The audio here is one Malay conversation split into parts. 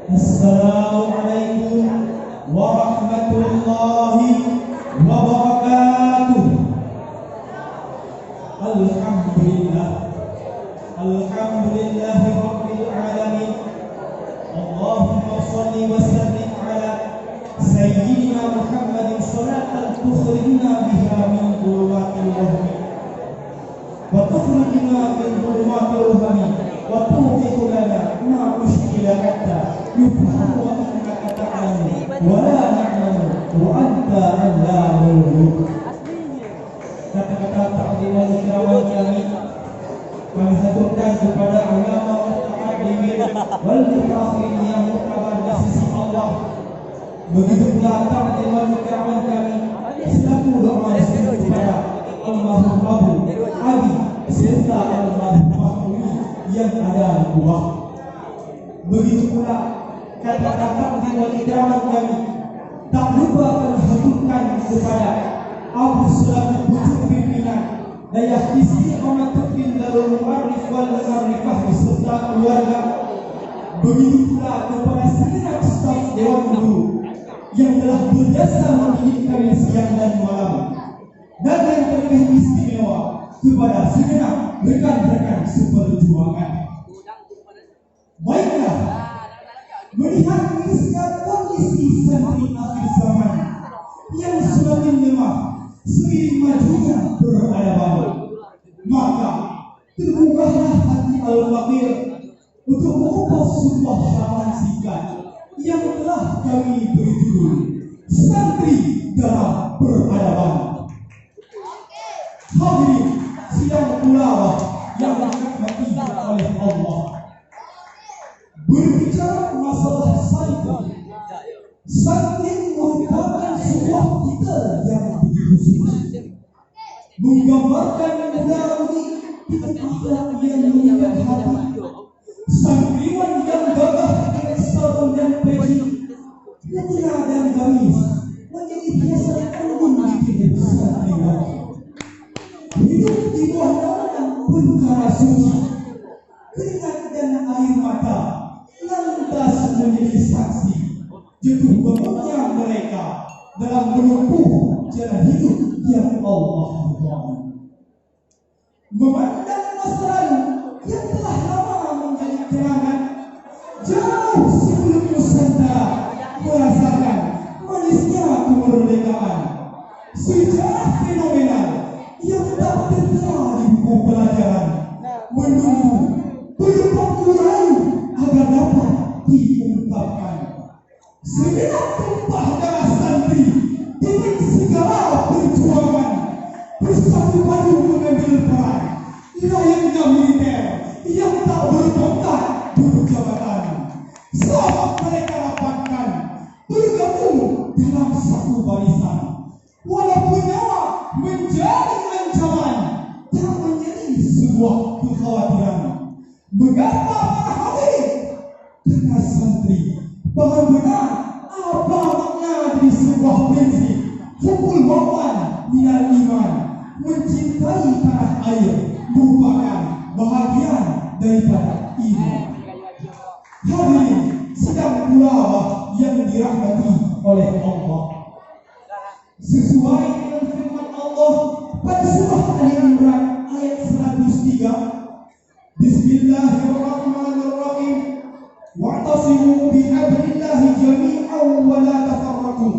Assalamualaikum warahmatullahi wabarakatuh. Alhamdulillah, alhamdulillahi rabbil alamin. Allahumma shalli wa sallim ala sayyidina Muhammadin salatan tukhrijuna biha min dhulumatil wahmi wa tukhrijuna min dhulumatil wahmi wa tuqitu lana ma mushkila hatta yufhamu wa annaka ta'lamu wa la na'lamu wa anta allamul ghuyub. Kata-kata ta'zim wal ikram kami haturkan kepada ulama mutaqaddimin wal mutaakhirin yang mu'tabar di sisi Allah. Begitu pula ta'zim wal ikram kami selaku doa kepada almarhum Abu Abi serta almarhum Mahmudi yang ada di bawah. Begitu pula kata-kata ta'zim wal ikram kami tak lupa menghaturkan kepada Abu selaku pucuk pimpinan Dayah Istiqamatuddin Darul Mu'arrif wal Mu'arrifah beserta keluarga. Begitu pula kepada segenap staf Dewan Guru yang telah berjasa mendidik kami siang dan malam, dan yang terlebih istimewa kepada segenap rekan-rekan seperjuangan. Baiklah, melihat kondisi santri akhir zaman yang semakin lemah seiring majunya peradaban, maka terbukalah hati Al-Fakir untuk mengubah sebuah halaman singkat yang telah kami beri judul Santri dalam Peradaban. Hadirin sidang ulama yang dirahmati oleh Allah, berbicara masalah santri merupakan sebuah titel yang begitu suci, menggambarkan melalui titik akhlak yang menyentuh hati. Santriwan yang gagah dengan sarung dan peci, mutiara dan gamis menjadi hiasan agung di hidup santriwan. Hidup di bawah naungan perkara suci, keringat dan air mata lantas menjadi saksi jatuh bangunnya mereka dalam menempuh jalan hidup yang Allah ridhai. Memandang masa lalu yang telah lama menjadi kenangan, jauh sebelum Nusantara merasakan manisnya kemerdekaan, sejarah fenomenal yang tak tertera di buku pelajaran menunggu berpangku rayu agar dapat diungkapkan. Segenap tumpah darah santri dengan segala perjuangan bersatu padu mengambil peran layaknya militer yang tak bertongkat berjabatan. Sahabat mereka rapatkan bergabung dalam satu barisan, walaupun nyawa menjadi ancaman tak menjadi sebuah kekhawatiran. Mengapa para hadirin? Karena santri bahkan benar apa makna dari sebuah prinsip hubul wawan minal iman, mencintai tanah air merupakan bahagian daripada iman. Hadirin sidang ulama yang dirahmati oleh Allah, sesuai dengan firman Allah pada surah Al-Imran ayat 103, Bismillahirrahmanirrahim, wa'tasimu bihablillahi jami'an wa la tafarraqu,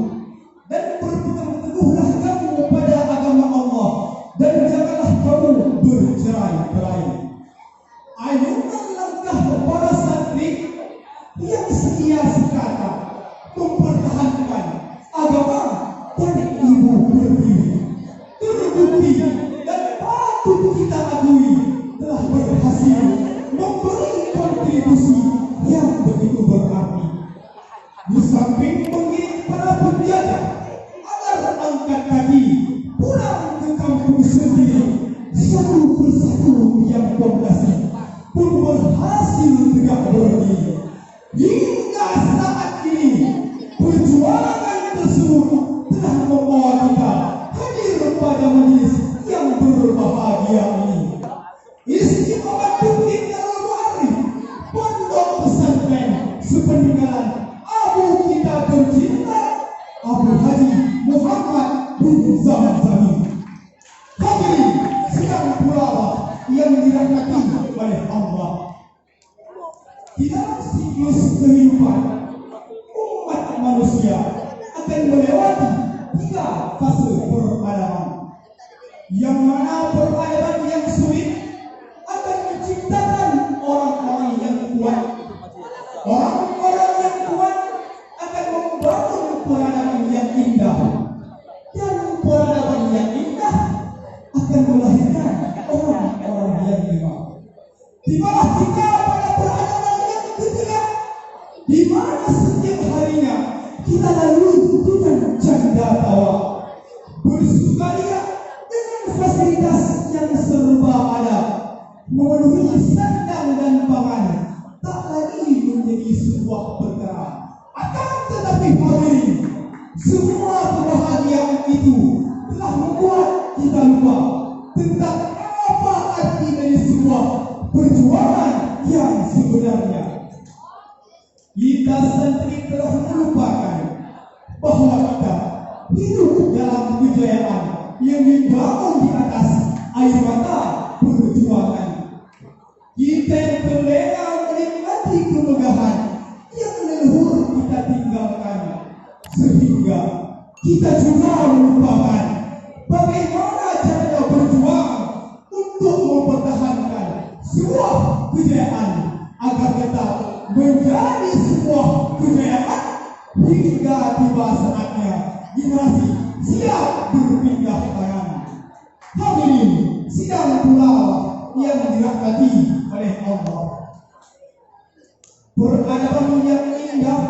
dan berpegang teguhlah kamu pada agama Allah dan janganlah kamu bercerai-berai. Ayunan langkah para santri yang setia sekata mempertahankan agama dan ibu berdiri terbukti dan patut kita akui telah berhasil memberi kontribusi yang begitu berarti. Di samping mengirim para penjajah agar angkat kaki pulang ke kampung sendiri, satu persatu yang fondasi pun berhasil tegak berdiri. Hingga saat ini perjuangan tersebut telah membawa kita hadir pada majelis yang berbahagia ini. Istiqamatuddin Darul Mu'arrif, pondok pesantren sepenuhnya peninggalan Abu kita tercinta Abu Haji Muhammad bin Zamzami. Kami sedang pula yang dirahmati oleh Allah. Di dalam siklus kehidupan umat manusia akan melewati 3 fase peradaban, yang mana peradaban yang sulit akan menciptakan orang-orang yang kuat. Orang-orang yang kuat akan membangun peradaban yang indah, dan peradaban yang indah akan melahirkan orang-orang yang lemah. Tibalah kita pada peradaban yang ketiga, di mana setiap harinya kita lalui dengan canda tawa, bersukaria dengan fasilitas yang serba ada, memenuhi sandang dan pangan tak lagi menjadi sebuah perkara. Akan tetapi hadirin, semua kebahagiaan itu telah membuat kita lupa tentang apa arti dari sebuah perjuangan yang sebenarnya. Kita sendiri telah melupakan bahwa kita hidup dalam kejayaan yang dibangun di atas air mata perjuangan. Kita yang terlena menikmati kemegahan yang leluhur kita tinggalkan, sehingga kita juga melupakan bagaimana cara berjuang untuk mempertahankan sebuah kejayaan agar tetap menjadi sebuah kejayaan hingga tiba saatnya generasi siap berpindah tangan. Hadirin sidang pula yang dirahmati oleh Allah, peradaban yang indah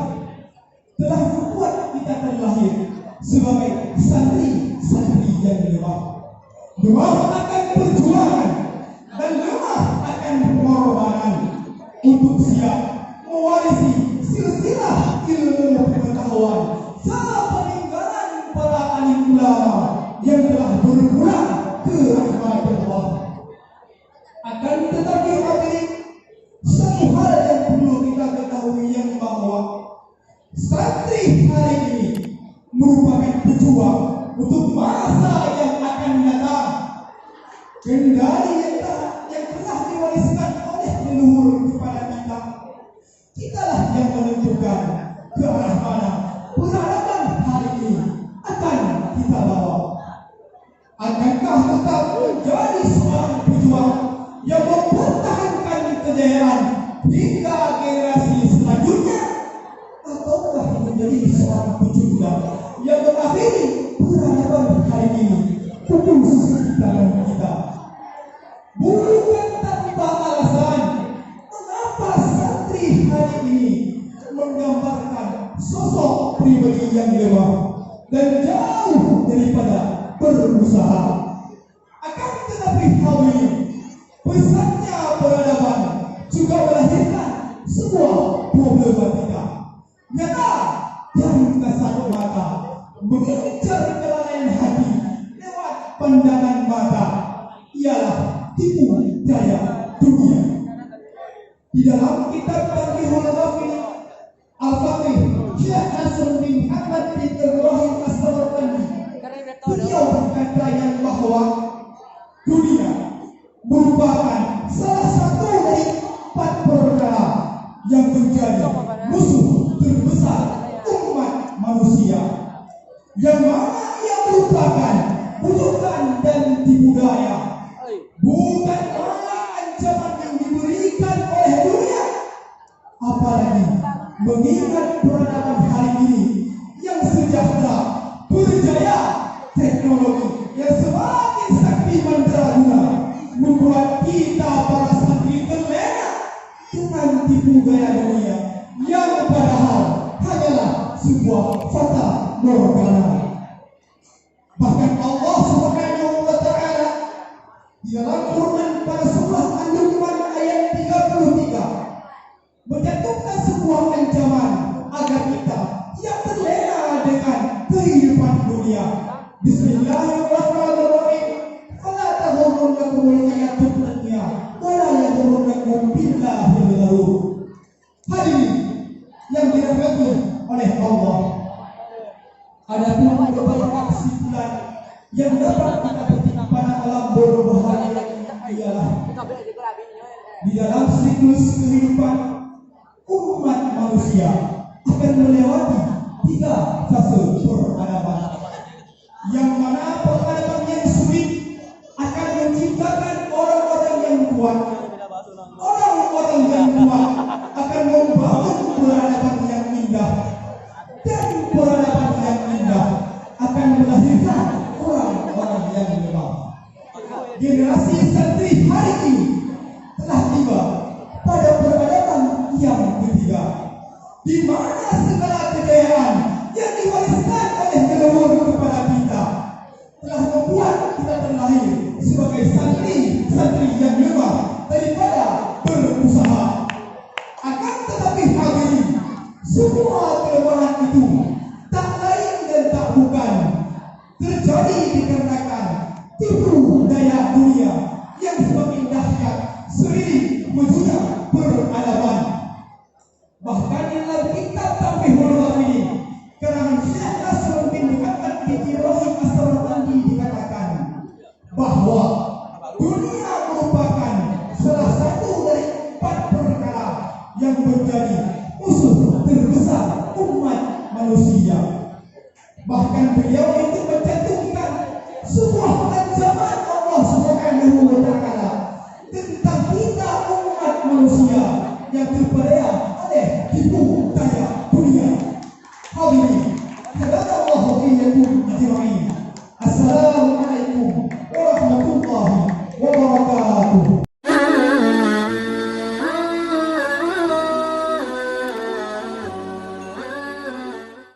telah membuat kita terlahir sebagai santri-santri yang lemah. Lemah akan perjuangan dan lemah akan pengorbanan untuk siap mewarisi silsilah ilmu pengetahuan serta peninggalan para alim ulama yang telah berpulang ke rahmat Allah. Akan tetapi hadirin, satu hal yang perlu kita ketahui yang bahwa santri hari ini merupakan pejuang untuk masa yang akan datang. Kendali yang telah diwariskan oleh leluhur kepada kita, kitalah yang menentukan ke arah mana peradaban hari ini akan kita bawa. Akankah tetap menjadi seorang pejuang yang mempertahankan kejayaan hingga generasi selanjutnya, ataukah menjadi seorang pecundang yang mengakhiri peradaban hari ini putus di tangan kita? Bukan tanpa alasan mengapa santri hari ini menggambarkan sosok pribadi yang lemah dan jauh daripada berusaha. Akan tetapi hadirin, pesannya peradaban juga melahirkan sebuah problematika nyata yang kasat mata mengincar kelalaian hati lewat pandangan mata, ialah tipu daya dunia. Di dalam kitab Tanbihul Ghafil, Al-Faqih Syekh Hasan bin Ahmad bin Ibrahim As-Samarqandi, beliau berkata yang bahwa dunia merupakan salah satu dari 4 perkara yang menjadi musuh terbesar umat manusia, yang mana ia merupakan bujukan dan tipu daya, bukan malah ancaman yang diberikan oleh dunia. Apalagi mengingat peradaban hari ini yang sejahtera, berjaya, teknologi yang semakin sakti mandraguna, membuat kita para santri terlena dengan tipu daya dunia yang padahal hanyalah sebuah fata morgana. Bahkan Allah Subhanahu wa Ta'ala di dalam Quran pada surah An-Nujman ayat 33 menjatuhkan sebuah ancaman agar kita tidak terlena dengan kehidupan dunia. Bismillahirrahmanirrahim. Fala taghurrannakumul hayatud dunya wa la yaghurrannakum billahil gharur. Hadirin yang dirahmati oleh Allah. Adapun beberapa kesimpulan yang dapat kita petik pada alam berbahaya ini ialah di dalam siklus kehidupan umat manusia akan melewati 3 fase peradaban, yang mana peradaban yang sulit akan menciptakan orang-orang yang kuat. Orang-orang yang kuat akan membangun peradaban yang indah, dan peradaban yang indah akan melahirkan orang-orang yang lemah. Generasi santri hari ini telah tiba pada peradaban yang ketiga, di mana segala kejayaan yang diwariskan oleh leluhur kepada kita telah membuat kita terlahir sebagai santri yang lemah daripada berusaha. Akan tetapi hadirin, semua kelemahan itu tak lain dan tak bukan terjadi dikarenakan tipu daya dunia yang semakin dahsyat seiring majunya peradaban. Bahkan di dalam kitab Tanbih ini, karangan Syekh Nasruddin Muhammad bin Ibrahim As-Samarqandi dikatakan bahwa dunia merupakan salah satu dari 4 perkara yang menjadi musuh terbesar umat manusia. Bahkan beliau itu mencantumkan sebuah ancaman Allah Subhanahu wa taala tentang kita umat manusia yang terpedaya oleh tipu daya dunia. Hadirin, hadallahu iyyakum ajma'in. Assalamualaikum warahmatullahi wabarakatuh.